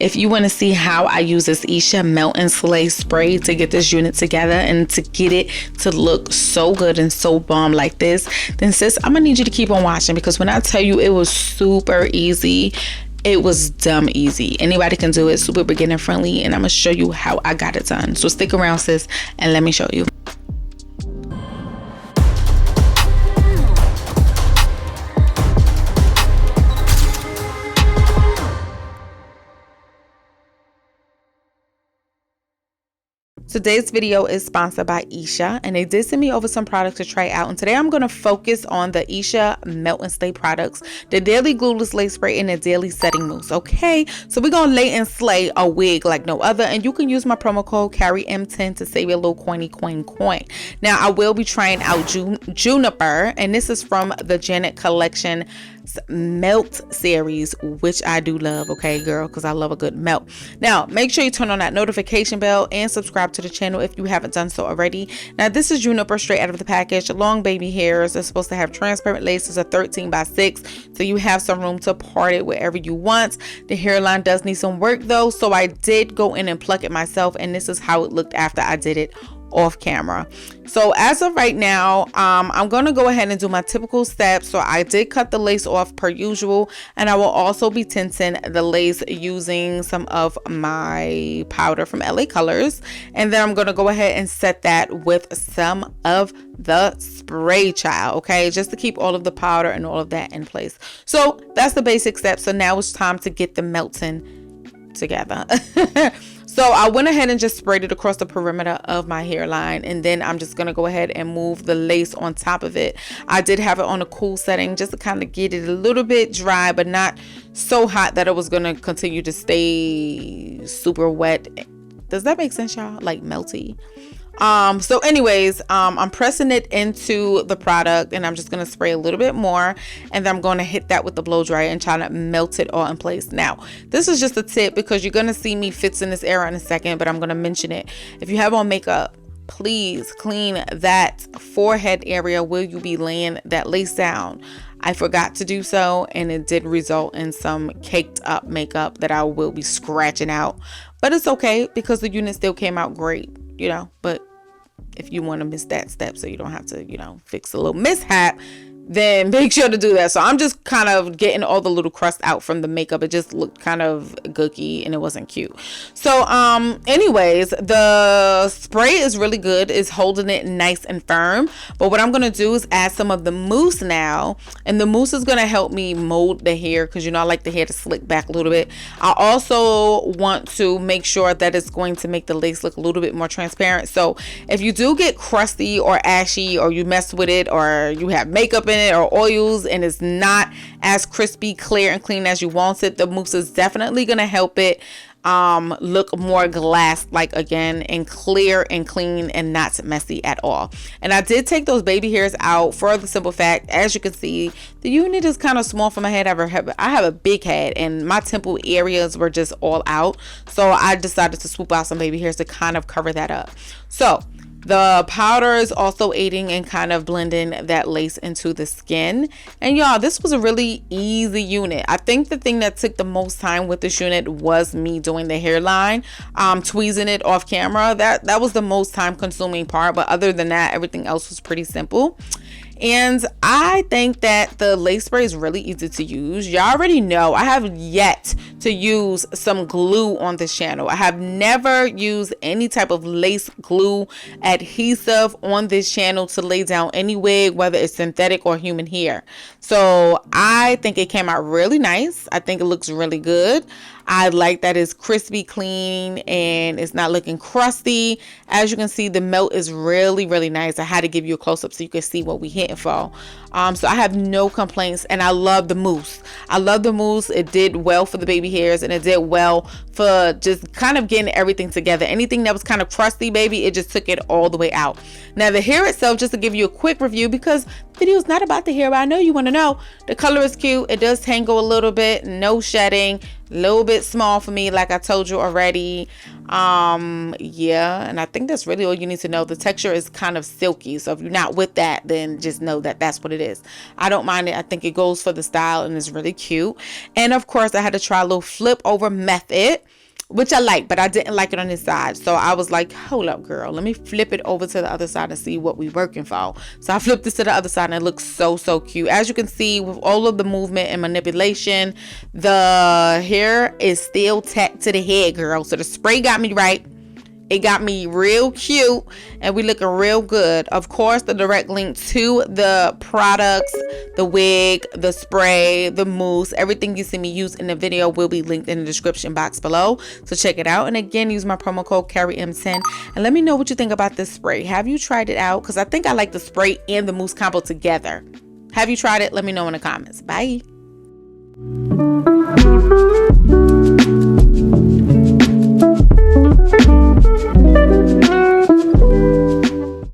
If you want to see how I use this Esha Melt and Slay spray to get this unit together and to get it to look so good and so bomb like this, then sis, I'm gonna need you to keep on watching, because when I tell you it was super easy, it was dumb easy. Anybody can do it, super beginner friendly, and I'm gonna show you how I got it done. So stick around, sis, and let me show you. Today's video is sponsored by Esha, and they did send me over some products to try out. And today I'm going to focus on the Esha Melt and Slay products, the Daily Glueless Lace Spray and the Daily Setting Mousse. Okay, so we're going to lay and slay a wig like no other. And you can use my promo code CARRYM10 to save your little coin. Now, I will be trying out Juniper, and this is from the Janet Collection Melt series, which I do love, okay girl, because I love a good melt. Now make sure you turn on that notification bell and subscribe to the channel if you haven't done so already. Now this is Juniper straight out of the package. Long baby hairs are supposed to have transparent laces of 13x6, so you have some room to part it wherever you want. The hairline does need some work though, so I did go in and pluck it myself, and this is how it looked after I did it off camera. So as of right now, I'm going to go ahead and do my typical steps. So I did cut the lace off per usual, and I will also be tinting the lace using some of my powder from LA Colors, and then I'm going to go ahead and set that with some of the spray, child, okay, just to keep all of the powder and all of that in place. So that's the basic steps. So now it's time to get the melting together. So I went ahead and just sprayed it across the perimeter of my hairline, and then I'm just going to go ahead and move the lace on top of it. I did have it on a cool setting just to kind of get it a little bit dry, but not so hot that it was going to continue to stay super wet. Does that make sense, y'all? Like melty. So anyways, I'm pressing it into the product, and I'm just going to spray a little bit more, and then I'm going to hit that with the blow dryer and try to melt it all in place. Now, this is just a tip because you're going to see me fixing this area in a second, but I'm going to mention it. If you have on makeup, please clean that forehead area where you be laying that lace down. I forgot to do so, and it did result in some caked up makeup that I will be scratching out, but it's okay because the unit still came out great, you know. But if you want to miss that step so you don't have to, you know, fix a little mishap, then make sure to do that. So I'm just kind of getting all the little crust out from the makeup. It just looked kind of gooky and it wasn't cute. So anyways, the spray is really good. It's holding it nice and firm. But what I'm going to do is add some of the mousse now, and the mousse is going to help me mold the hair, because you know I like the hair to slick back a little bit. I also want to make sure that it's going to make the lace look a little bit more transparent. So if you do get crusty or ashy, or you mess with it, or you have makeup in it or oils and it's not as crispy, clear, and clean as you want it, the mousse is definitely going to help it look more glass like again, and clear and clean and not messy at all. And I did take those baby hairs out for the simple fact, as you can see, the unit is kind of small for my head. I have a big head, and my temple areas were just all out, so I decided to swoop out some baby hairs to kind of cover that up. So the powder is also aiding in kind of blending that lace into the skin. And y'all, this was a really easy unit. I think the thing that took the most time with this unit was me doing the hairline, tweezing it off camera. That was the most time consuming part, but other than that, everything else was pretty simple. And I think that the lace spray is really easy to use. Y'all already know I have yet to use some glue on this channel. I have never used any type of lace glue adhesive on this channel to lay down any wig, whether it's synthetic or human hair. So I think it came out really nice. I think it looks really good. I like that it's crispy clean and it's not looking crusty. As you can see, the melt is really, really nice. I had to give you a close-up so you can see what we hitting for. So I have no complaints, and I love the mousse. I love the mousse. It did well for the baby hairs, and it did well for just kind of getting everything together. Anything that was kind of crusty, baby, it just took it all the way out. Now the hair itself, just to give you a quick review, because the video is not about the hair, but I know you want to know. The color is cute. It does tangle a little bit. No shedding. A little bit small for me, like I told you already. Yeah, and I think that's really all you need to know. The texture is kind of silky, so if you're not with that, then just know that that's what it is. I don't mind it. I think it goes for the style and is really cute. And of course, I had to try a little flip over method, which I like, but I didn't like it on this side. So I was like, hold up, girl, let me flip it over to the other side and see what we working for. So I flipped this to the other side and it looks so, so cute. As you can see, with all of the movement and manipulation, the hair is still tacked to the head, girl. So the spray got me right. It got me real cute and we looking real good. Of course, the direct link to the products, the wig, the spray, the mousse, everything you see me use in the video will be linked in the description box below. So check it out. And again, use my promo code CarrieM10 and let me know what you think about this spray. Have you tried it out? Because I think I like the spray and the mousse combo together. Have you tried it? Let me know in the comments. Bye.